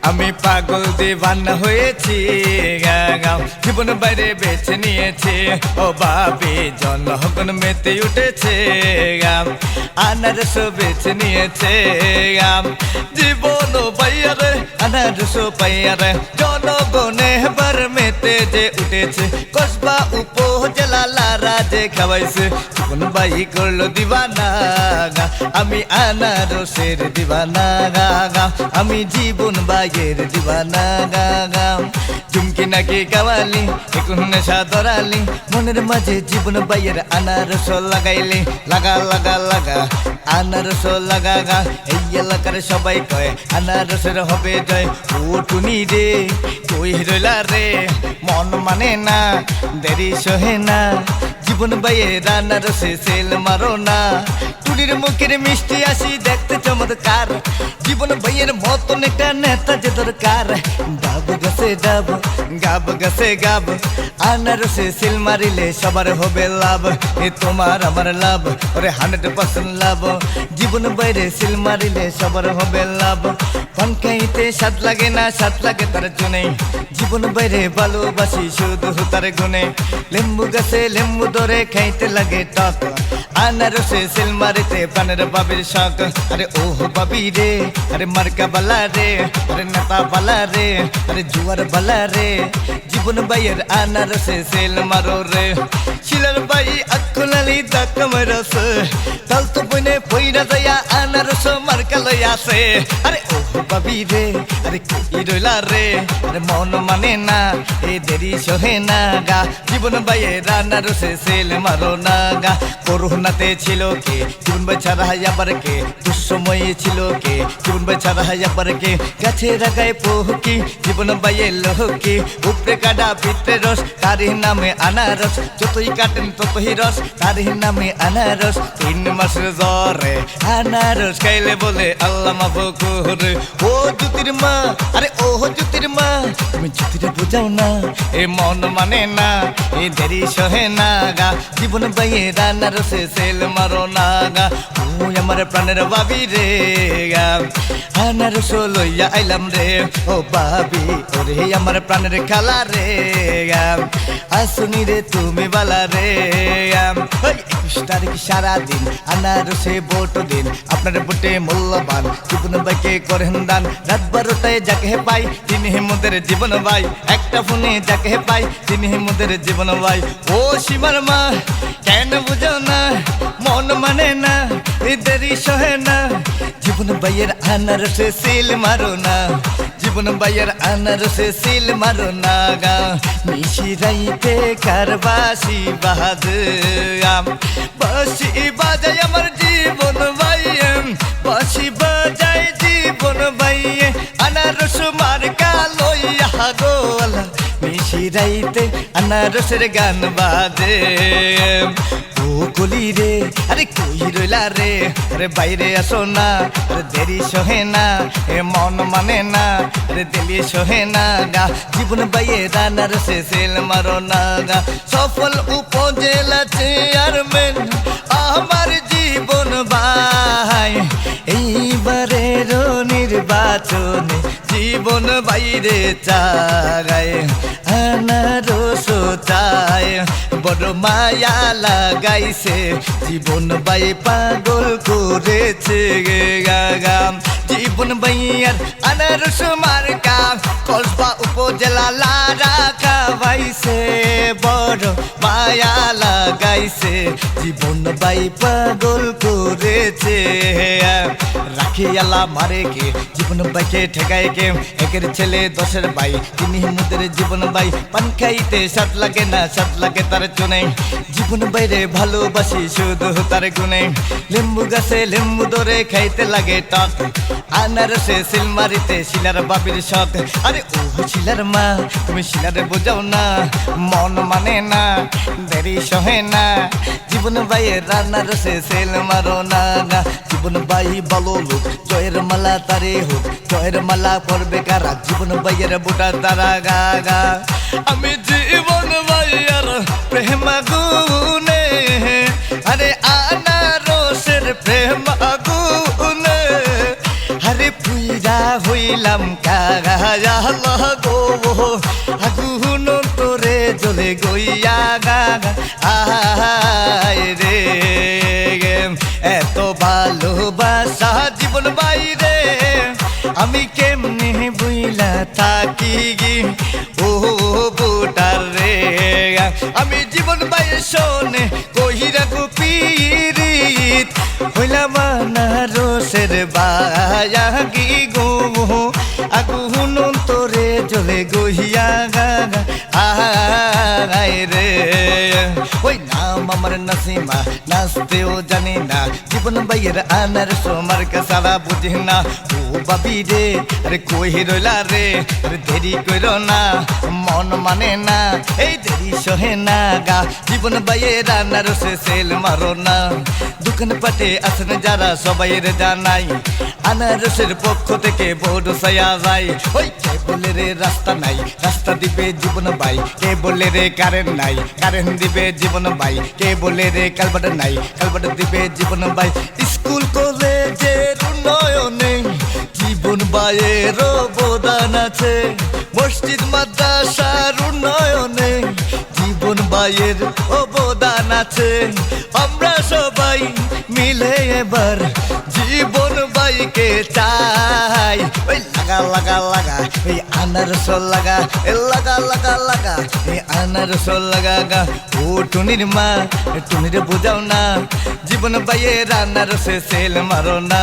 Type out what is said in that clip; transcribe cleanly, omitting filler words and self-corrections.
আমি পাগল দিওয়ানা হয়েছি, জীবন বাইরে বেছে নিয়েছি। ও বাবি জনগণ মেতে উঠেছে, আনারস বেছে নিয়েছে। জীবন বাইরে আনারস পাইয়ারে জনগণে এবার মেতে যে উঠেছে। কসবা উপজেলা লারা যে খাওয়াইছে, জীবন বাই করলো দিওয়ানা। আমি আনারসের দিওয়ানা, আমি জীবন বাইয়ের দিওয়ানা। চুমকি নাকি গাওয়ালি এখন নেশা ধরালি, মনের মাঝে জীবন বাইয়ের আনারস লাগাইলি। লাগা লাগা লাগা আনারস লাগা, এই এলাকার সবাই কয় আনারসের হবে জয়। ও টুনি রে কই রইলা রে, মন মানে না দেরি সহে না। জীবন বাইয়ের আনারসে সেল মারো না। টুনির মুখের মিষ্টি আসি দেখতে চমৎকার, জীবন ভাইয়ের মতন একটা নেতা যে দরকার। গাব গাছে ডাব গাব গাছে গাব, আনারসে সিল মারিলে সবার হবে লাভ। এ তোমার আমার লাভ, ওরে 100% লাভ। জীবন বাইরে সিল মারিলে সবার হবে লাভ। পান খাইতে স্বাদ লাগে না, স্বাদ লাগে তার জন্যে। জীবন বাইরে ভালোবাসি শুধু তার গুণে। লেম্বু গাছে লেম্বু ধরে খাইতে লাগে টক, আনারসে সিল মারিতে প্রাণের বাবির শখ। আরে ওহ বাবি রে, আরে মার্কা বালা রে, আরে নেতা বালা রে, আরে জুয়ার বালা রে। জীবন বাইয়ের আনারসে সেল মারো রে। শিলার বাই আকুলালি দাকমরস, তাল তো বইনে পইরা যায়া আনারস মার্কা লই আসে। আরে ওহ বাবি রে, আরে কি রইলা রে, আরে মন মানে না এ দেরি সহে না গা। জীবন বাইয়ের আনারসে সেল মারো না গা। করোনাতে ছিল কে, জীবন বাই ছাড়া আবার কে, দুঃসময়ে ছিল কে, জীবন বাই ছাড়া আবার কে। গাছে রাগায় পহকি জীবন বাইয়ে লোহকি, উপরে কাটা ভিতরে রস তারই নামে আনারস। যতই কাটেন ততই রস তারই নামে আনারস। 3 মাসের জ্বরে আনারস খাইলে বলে আল্লাহ মাফকুর। ও জ্যোতির মা, আরে ও জ্যোতির মা, তুমি জ্যোতিরে বোঝাও না এ মন মানে না এ দেরি সহে না গা। জীবন বাইয়ে আনারসে সেল মারো না গা। ও আমার প্রাণের বাবি রে, আনারস লইয়া আইলাম রে। ও বাবি ওরে আমার প্রাণের খালা রে, আসুনি রে তুমি বালা রে। 21 তারিখ সারাদিন আনারসে ভোট দিন, আপনার ভোটে মূল্যবান জীবন বাইকে করেন দান। রাত 12টায় যাকে পাই তিনি হেমদের জীবন ভাই, একটা ফোনে যাকে পাই তিনি হেমদের জীবন ভাই। ও সীমার মা কেন বুঝো না, মন মানে না এ দেরি সহে না। জীবন বাইয়ের আনারসে সিল মারো না, জীবন বাইয়ের আনারসে সিল মারো না গা। মিশিরাইতে কারবাসি বাহাদ, বাসি বাজাই আমার জীবন বাইয়ে, বাসি বাজাই জীবন বাইয়ে। আনারস মার্কা লইয়া গোলা, মিশিরাইতে আনারসের গান বাজে। ও কলি রে, আরে কই রইলা রে, আরে বাইরে আসো না, আরে দেরি সহে না এ মন মানে না, আরে দেরি সহে না গা। জীবন বাইয়ে আনারসে সেল মারো না গা। সফল উপজেলা চেয়ারম্যান আমার জীবন ভাই, এইবারের নির্বাচনে জীবন বাইরে চাগায় আনারস চায়। বড় মায়া লাগাইছে জীবন বাই পাগল করেছে গা। জীবন বাইয়ার আনারস মার্কা কসবা উপজেলা লারা খাওয়াইছে। বড় মায়া লাগাইছে জীবন বাই পাগল করেছে। রাখি আলা মারে কে, জীবন বাইকে ঠেকায় কে। একের ছেলে 10-এর ভাই, তিনি হিমুদের জীবন ভাই। পান খাইতে স্বাদ লাগে না, স্বাদ লাগে তার চুনে। জীবন বাইরে ভালোবাসি শুধু তার গুণে। লেম্বু গাছে লেম্বু ধরে খাইতে লাগে টক, আনারসে সিল মারিতে শিলার বাবির শখ। আরে ও শিলার মা তুমি শিলারে বোঝাও না, মন মানে না দেরি সহে না। জীবন বাইয়ের আনারসে সেল মারো না গা। জীবন বাই বলো লোক জয়ের মালা তারে হোক, জয়ের মালা পরবে কারা, জীবন বাইয়ের বুটা তারা গা গা। আমি জীবন বাইয়ের প্রেম আগুনে, আরে আনারসের প্রেম আগুনে। হইলাম কায়া গো আগুন তোরে জ্বলে গইয়া গা আয় রে এত ভালোবাসা জীবন বাইরে আমি কেমনে বইলা থাকি ও বুটার রে আমি জীবন বাইরে শোনে কহিরা গুপিরিত হইলাম না রোসের বায়াগি গো আগুন তোরে জ্বলে গইয়া গা আয় রে ওই নাম আমার নাসিমা নাচতেও জানি না জীবন বাইয়ের আনার সোমার কাছাড়া বুঝি না ও বাবি রে আরে কই রইলা রে আরে দেরি কইর না মন মানে না এই দেরি সহে না গা জীবন বাইয়ের আনার সে সেল মারো না দোকান পাটে আসেন যারা সবাই জানাই আনারসের পক্ষ থেকে বোর্ড সায়া যায় ওই কে বলে রে রাস্তা নাই রাস্তা দিবে জীবন বাই কে বলে রে কারেন্ট নাই কারেন্ট দিবে জীবন বাই কে বলে রে কালবাট নাই কালবাট দিবে জীবন বাই স্কুল কলেজের উন্নয়নে জীবন বাইয়ের অবদান আছে মসজিদ মাদ্রাসার উন্নয়নে জীবন বাইয়ের অবদান আছে আমরা সবাই মিলে এবার জীবন বাইকে চাই ওই লাগা লাগা লাগা এই আনারস লাগা লাগা লাগা লাগা এই আনারস লাগা গা ও টুনির মা টুনির বোঝাও না জীবন বাইয়ের আনারসে সেল মারো না